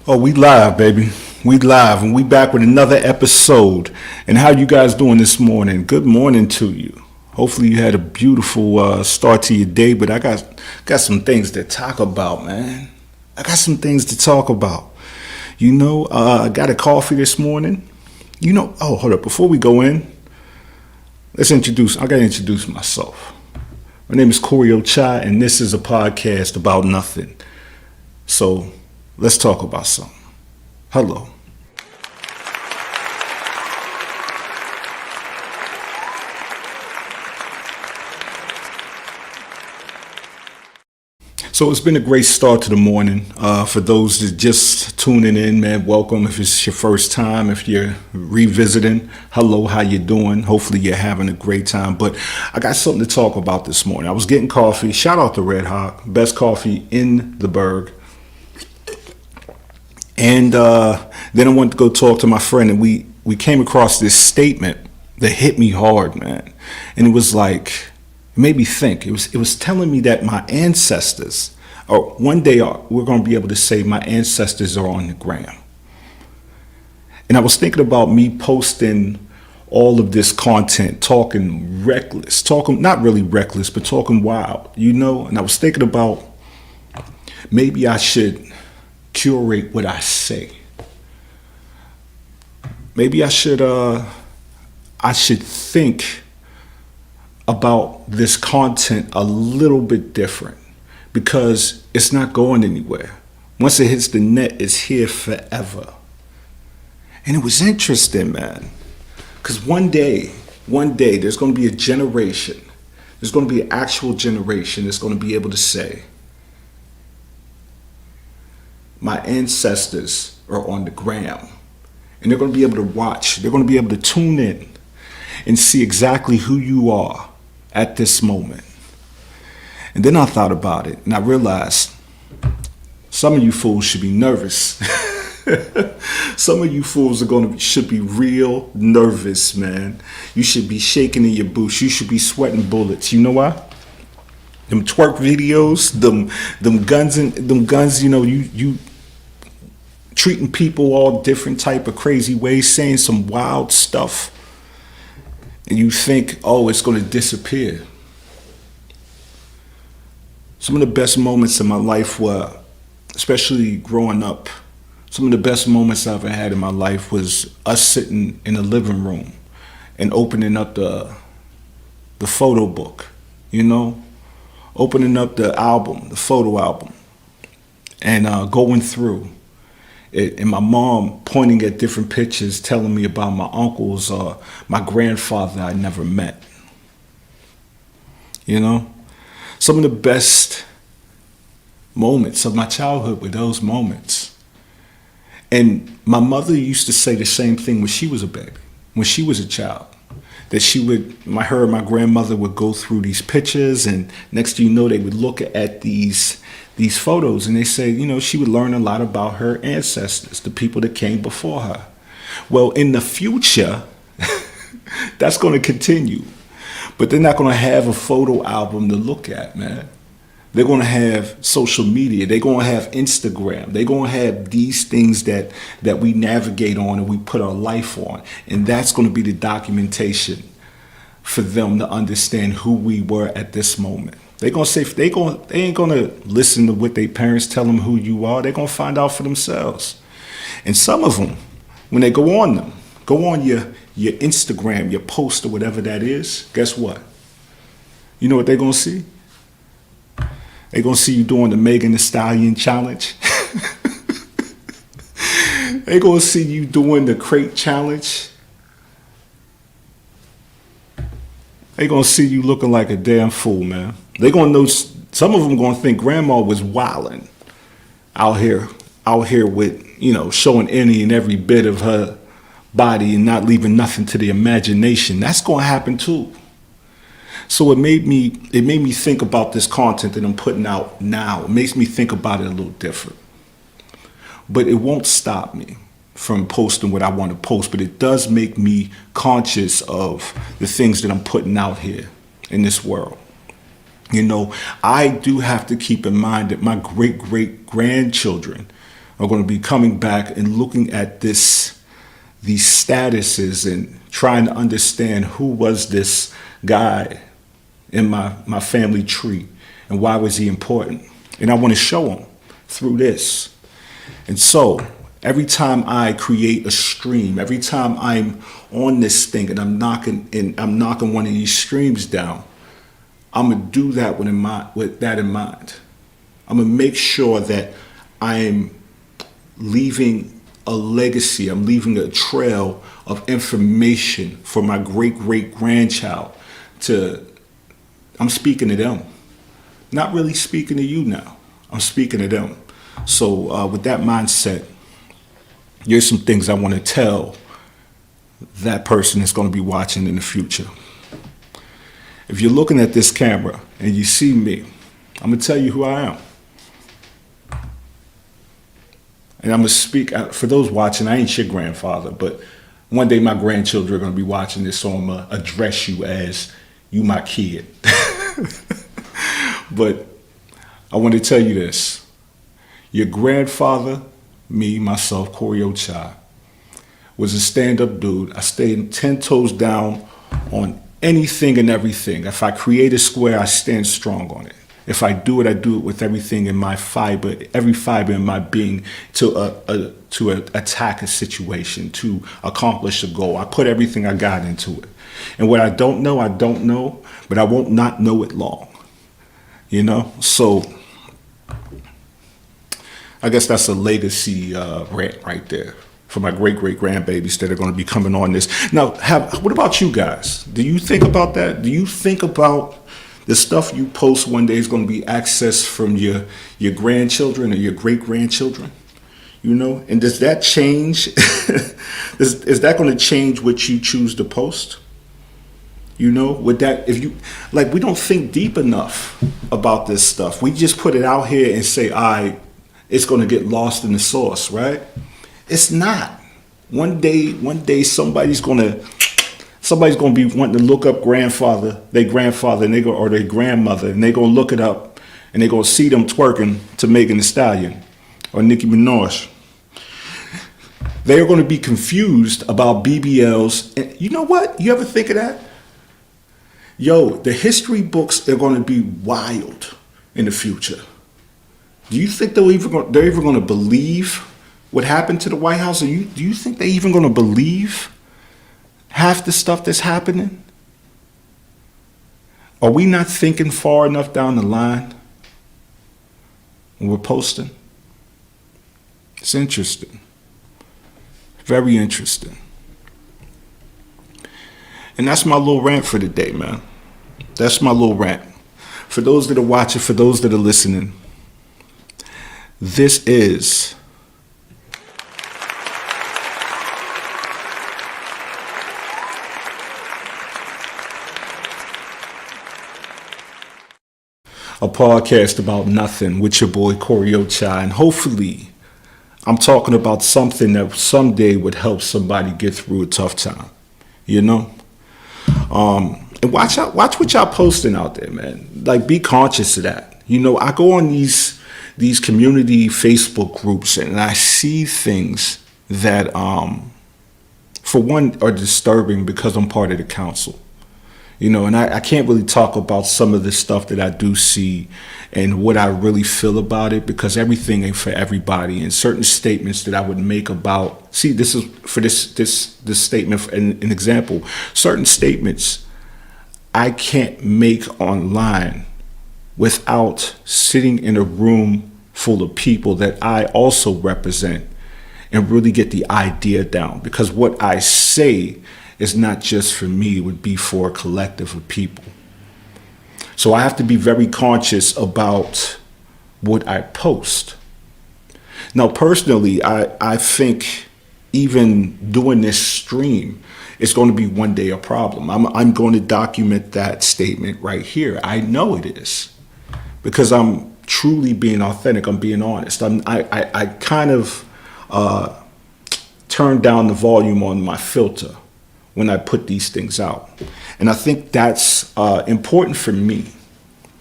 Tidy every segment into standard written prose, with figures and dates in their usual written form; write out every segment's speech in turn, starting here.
Oh, we live, baby. We live, and we back with another episode. And how you guys doing this morning? Good morning to you. Hopefully you had a beautiful start to your day. But I got some things to talk about, man. I got some things to talk about. I got a coffee this morning. Oh, hold up. Before we go in, I got to introduce myself. My name is Corey Ochai, and this is a podcast about nothing. So let's talk about something. Hello. So it's been a great start to the morning. For those that just tuning in, man, welcome. If it's your first time, if you're revisiting, hello, how you doing? Hopefully you're having a great time. But I got something to talk about this morning. I was getting coffee. Shout out to Red Hawk, best coffee in the burg. And then I went to go talk to my friend, and we came across this statement that hit me hard, man. And it was like, it made me think. It was telling me that my ancestors, or one day we're going to be able to say my ancestors are on the gram. And I was thinking about me posting all of this content, talking reckless, talking not really reckless, but talking wild, And I was thinking about maybe I should curate what I say. Maybe I should think about this content a little bit different, because it's not going anywhere. Once it hits the net, it's here forever. And it was interesting, man, because one day there's going to be a generation, there's going to be an actual generation that's going to be able to say, my ancestors are on the gram. And they're going to be able to watch. They're going to be able to tune in and see exactly who you are at this moment. And then I thought about it, and I realized some of you fools should be nervous. Some of you fools should be real nervous, man. You should be shaking in your boots. You should be sweating bullets. You know why? Them twerk videos, them guns, you treating people all different type of crazy ways, saying some wild stuff, and you think, oh, it's going to disappear. Some of the best moments in my life were, especially growing up, some of the best moments I ever had in my life was us sitting in the living room and opening up the photo book, opening up the album, the photo album, and going through it, and my mom pointing at different pictures, telling me about my uncles or my grandfather I never met. Some of the best moments of my childhood were those moments. And my mother used to say the same thing when she was a baby, when she was a child. That her and my grandmother would go through these pictures, and next thing you know, they would look at these photos, and they say, she would learn a lot about her ancestors, the people that came before her. Well, in the future, that's going to continue, but they're not going to have a photo album to look at, man. They're going to have social media. They're going to have Instagram. They're going to have these things that we navigate on and we put our life on. And that's going to be the documentation for them to understand who we were at this moment. They're going to say, they ain't going to listen to what their parents tell them who you are. They're going to find out for themselves. And some of them, when they go on your Instagram, your post or whatever that is, guess what? You know what they're going to see? They're going to see you doing the Megan Thee Stallion challenge. They're going to see you doing the crate challenge. They're going to see you looking like a damn fool, man. They're going to know, some of them going to think grandma was wilding out here with, showing any and every bit of her body and not leaving nothing to the imagination. That's going to happen too. So it made me think about this content that I'm putting out now. It makes me think about it a little different. But it won't stop me from posting what I want to post, but it does make me conscious of the things that I'm putting out here in this world. I do have to keep in mind that my great-great-grandchildren are going to be coming back and looking at these statuses and trying to understand who was this guy in my family tree and why was he important. And I want to show them through this. And so every time I create a stream, every time I'm on this thing and I'm knocking one of these streams down, I'm gonna do that with that in mind. I'm gonna make sure that I'm leaving a legacy. I'm leaving a trail of information for my great grandchild. I'm speaking to them, not really speaking to you now. I'm speaking to them. So with that mindset, here's some things I want to tell that person that's going to be watching in the future. If you're looking at this camera and you see me, I'm going to tell you who I am. And I'm going to speak, for those watching, I ain't your grandfather, but one day my grandchildren are going to be watching this, so I'm going to address you as you my kid. But I want to tell you this. Your grandfather, me, myself, Corey Ochai, was a stand-up dude. I stayed 10 toes down on anything and everything. If I create a square, I stand strong on it. If I do it with everything in my fiber, every fiber in my being to attack a situation, to accomplish a goal. I put everything I got into it. And what I don't know, but I won't not know it long. You know? So I guess that's a legacy rant right there for my great grandbabies that are going to be coming on this. Now, what about you guys? Do you think about that? Do you think about the stuff you post one day is going to be accessed from your grandchildren or your great grandchildren? You know, and does that change? is that going to change what you choose to post? You know, with that, if you like, we don't think deep enough about this stuff. We just put it out here and say, it's going to get lost in the sauce, right? It's not. One day somebody's going to be wanting to look up their grandfather, and or their grandmother, and they're going to look it up, and they're going to see them twerking to Megan Thee Stallion or Nicki Minaj. They're going to be confused about BBLs. And you know what? You ever think of that? Yo, the history books are going to be wild in the future. Do you think they're even going to believe what happened to the White House? Do you think they're even going to believe half the stuff that's happening? Are we not thinking far enough down the line when we're posting? It's interesting. Very interesting. And that's my little rant for the day, man. That's my little rant. For those that are watching, for those that are listening, this is a podcast about nothing with your boy Corey Ochai, and hopefully I'm talking about something that someday would help somebody get through a tough time, you know? And watch what y'all posting out there, man. Like, be conscious of that. You know, I go on these community Facebook groups and I see things that, for one, are disturbing because I'm part of the council. You know, and I can't really talk about some of the stuff that I do see and what I really feel about it, because everything ain't for everybody. And certain statements that I would make about, see, this is for this statement, an example. Certain statements I can't make online without sitting in a room full of people that I also represent and really get the idea down. Because what I say is not just for me, it would be for a collective of people. So I have to be very conscious about what I post. Now, personally, I think even doing this stream is going to be one day a problem. I'm going to document that statement right here. I know it is, because I'm truly being authentic. I'm being honest. I kind of turned down the volume on my filter when I put these things out. And I think that's important for me.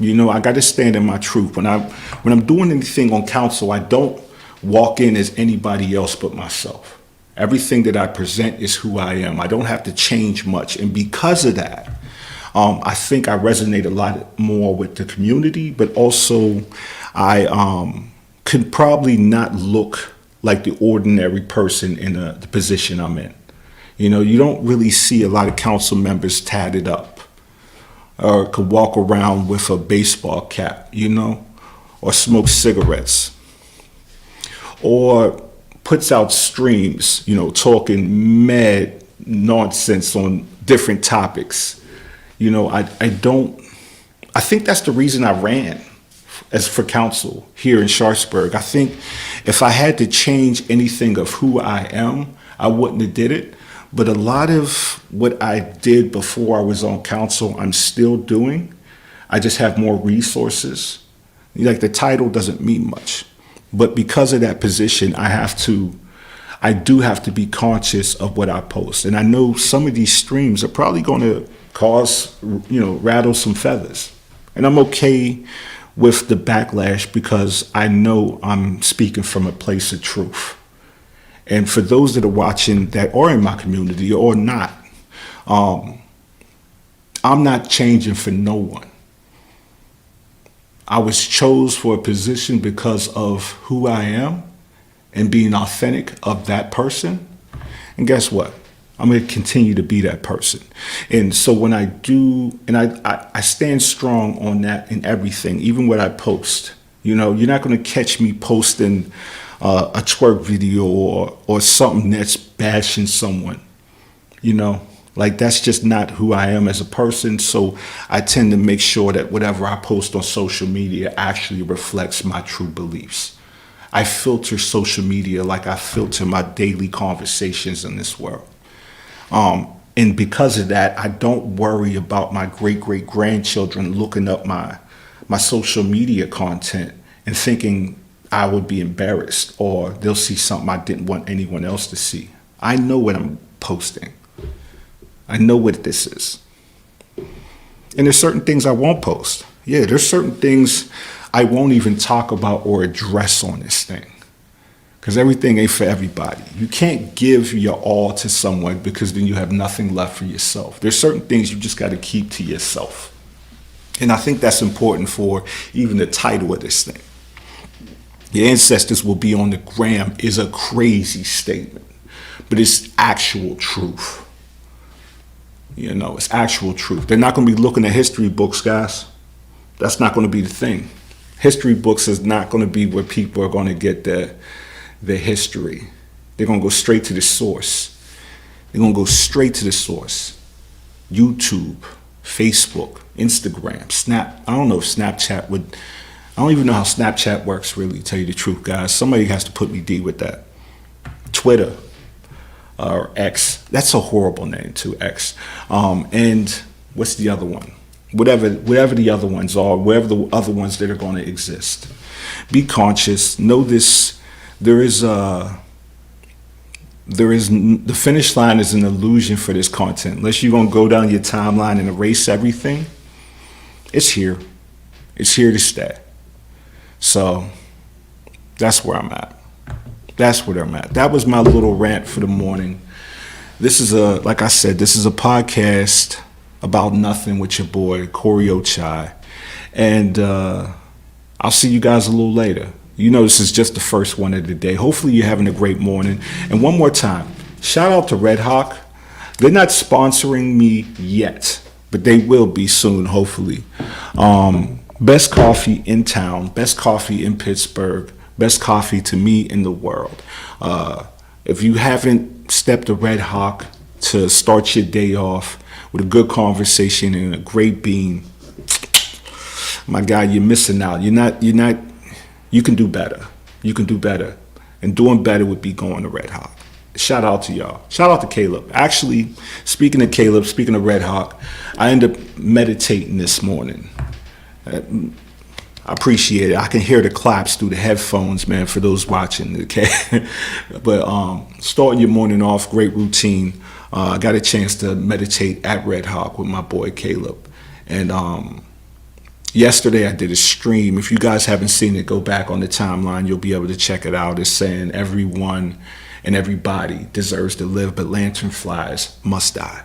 You know, I got to stand in my truth. When I'm doing anything on council, I don't walk in as anybody else but myself. Everything that I present is who I am. I don't have to change much. And because of that, I think I resonate a lot more with the community, but also I could probably not look like the ordinary person in the position I'm in. You know, you don't really see a lot of council members tatted up or could walk around with a baseball cap, you know, or smoke cigarettes or puts out streams, you know, talking mad nonsense on different topics. You know, I think that's the reason I ran as for council here in Sharpsburg. I think if I had to change anything of who I am, I wouldn't have did it. But a lot of what I did before I was on council, I'm still doing. I just have more resources. Like the title doesn't mean much. But because of that position, I do have to be conscious of what I post. And I know some of these streams are probably going to cause, you know, rattle some feathers. And I'm okay with the backlash because I know I'm speaking from a place of truth. And for those that are watching that are in my community or not, I'm not changing for no one. I was chose for a position because of who I am and being authentic of that person. And guess what? I'm going to continue to be that person. And so when I do, and I stand strong on that in everything, even what I post. You know, you're not going to catch me posting a twerk video or something that's bashing someone. You know, like that's just not who I am as a person. So I tend to make sure that whatever I post on social media actually reflects my true beliefs. I filter social media like I filter my daily conversations in this world. And because of that, I don't worry about my great-great-grandchildren looking up my social media content and thinking I would be embarrassed or they'll see something I didn't want anyone else to see. I know what I'm posting. I know what this is. And there's certain things I won't post. Yeah, there's certain things I won't even talk about or address on this thing. Because everything ain't for everybody. You can't give your all to someone because then you have nothing left for yourself. There's certain things you just got to keep to yourself. And I think that's important for even the title of this thing. Your ancestors will be on the gram is a crazy statement, but it's actual truth. You know, it's actual truth. They're not going to be looking at history books, guys. That's not going to be the thing. History books is not going to be where people are going to get their history. They're going to go straight to the source. They're going to go straight to the source. YouTube, Facebook, Instagram, Snap. I don't know if Snapchat would, I don't even know how Snapchat works really, to tell you the truth, guys. Somebody has to put me D with that. Twitter, or X. That's a horrible name too, X. And what's the other one? Whatever the other ones are, whatever the other ones that are going to exist. Be conscious. Know this. The finish line is an illusion for this content. Unless you're going to go down your timeline and erase everything, it's here. It's here to stay. So that's where I'm at. That's where I'm at. That was my little rant for the morning. This is like I said, this is a podcast about nothing with your boy, Corey Ochai. And I'll see you guys a little later. You know, this is just the first one of the day. Hopefully you're having a great morning. And one more time, shout out to Red Hawk. They're not sponsoring me yet, but they will be soon, hopefully. Best coffee in town, best coffee in Pittsburgh, best coffee to me in the world. If you haven't stepped to Red Hawk to start your day off with a good conversation and a great bean, my guy, you're missing out. You can do better. You can do better. And doing better would be going to Red Hawk. Shout out to y'all. Shout out to Caleb. Actually, speaking of Caleb, speaking of Red Hawk, I ended up meditating this morning. I appreciate it. I can hear the claps through the headphones, man, for those watching, okay? But starting your morning off, great routine. I got a chance to meditate at Red Hawk with my boy Caleb. And Yesterday I did a stream. If you guys haven't seen it, go back on the timeline. You'll be able to check it out. It's saying everyone and everybody deserves to live, but lanternflies must die.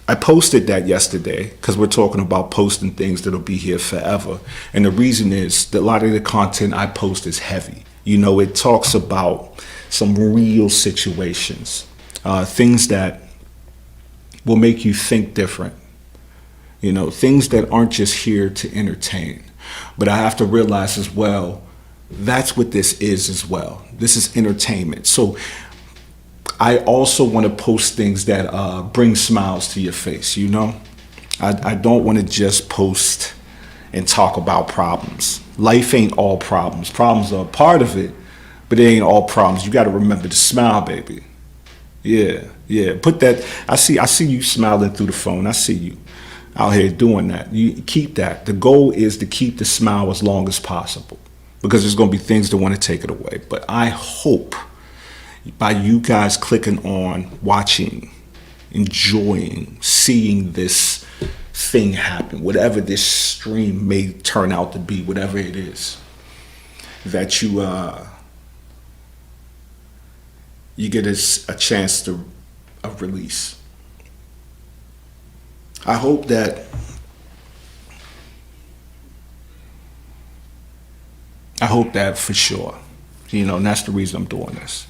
I posted that yesterday because we're talking about posting things that'll be here forever. And the reason is that a lot of the content I post is heavy. You know, it talks about some real situations, things that will make you think different. You know, things that aren't just here to entertain. But I have to realize as well, that's what this is as well. This is entertainment. So I also want to post things that bring smiles to your face, you know? I don't want to just post and talk about problems. Life ain't all problems. Problems are a part of it, but it ain't all problems. You got to remember to smile, baby. Yeah. Put that. I see you smiling through the phone. I see you out here doing that. You keep that. The goal is to keep the smile as long as possible because there's going to be things that want to take it away. But I hope by you guys clicking on, watching, enjoying, seeing this thing happen, whatever this stream may turn out to be, whatever it is, that you get a chance to release. I hope that for sure, you know, and that's the reason I'm doing this.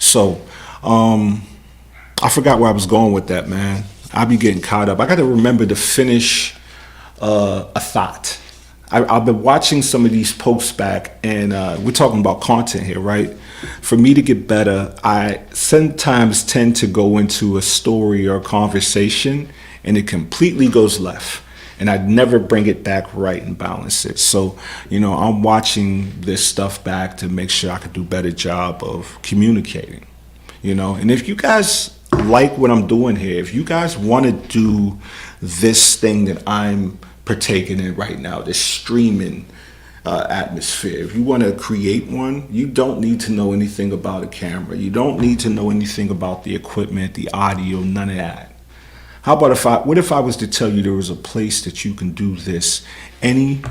So, I forgot where I was going with that, man. I be getting caught up. I got to remember to finish a thought. I've been watching some of these posts back, and we're talking about content here, right? For me to get better, I sometimes tend to go into a story or a conversation, and it completely goes left. And I'd never bring it back right and balance it. So, you know, I'm watching this stuff back to make sure I could do a better job of communicating, you know. And if you guys like what I'm doing here, if you guys want to do this thing that I'm partaking in right now, this streaming atmosphere, if you want to create one, you don't need to know anything about a camera. You don't need to know anything about the equipment, the audio, none of that. How about what if I was to tell you there was a place that you can do this any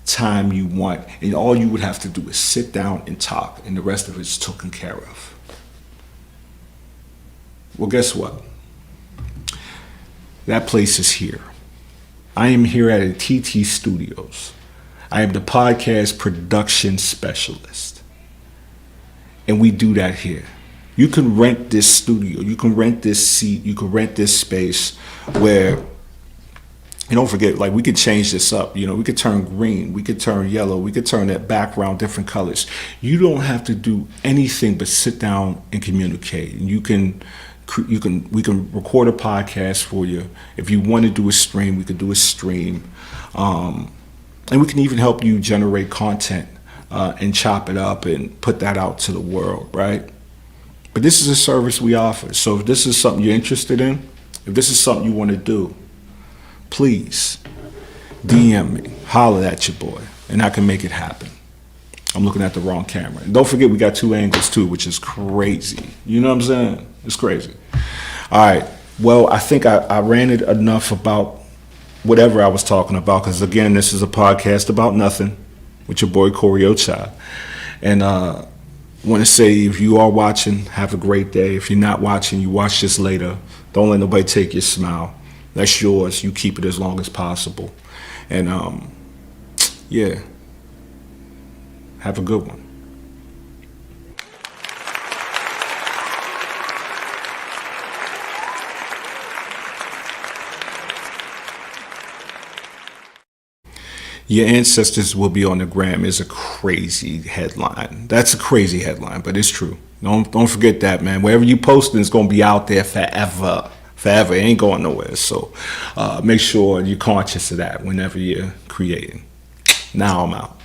time you want, and all you would have to do is sit down and talk, and the rest of it's taken care of? Well, guess what? That place is here. I am here at TT Studios. I am the podcast production specialist, and we do that here. You can rent this studio, you can rent this seat, you can rent this space where, and don't forget, like, we could change this up. You know, we could turn green, we could turn yellow, we could turn that background different colors. You don't have to do anything but sit down and communicate. And we can record a podcast for you. If you want to do a stream, we could do a stream. And we can even help you generate content and chop it up and put that out to the world, right? But this is a service we offer. So if this is something you're interested in, if this is something you want to do, please DM me, holler at your boy, and I can make it happen. I'm looking at the wrong camera. And don't forget, we got 2 angles too, which is crazy. You know what I'm saying? It's crazy. All right. Well, I think I ranted enough about whatever I was talking about, because again, this is a podcast about nothing with your boy Corey Ocha. And want to say, if you are watching, have a great day. If you're not watching, you watch this later. Don't let nobody take your smile. That's yours. You keep it as long as possible. And yeah, have a good one. Your ancestors will be on the gram is a crazy headline. That's a crazy headline, but it's true. Don't forget that, man. Wherever you posting, it's going to be out there forever. Forever. It ain't going nowhere. So make sure you're conscious of that whenever you're creating. Now I'm out.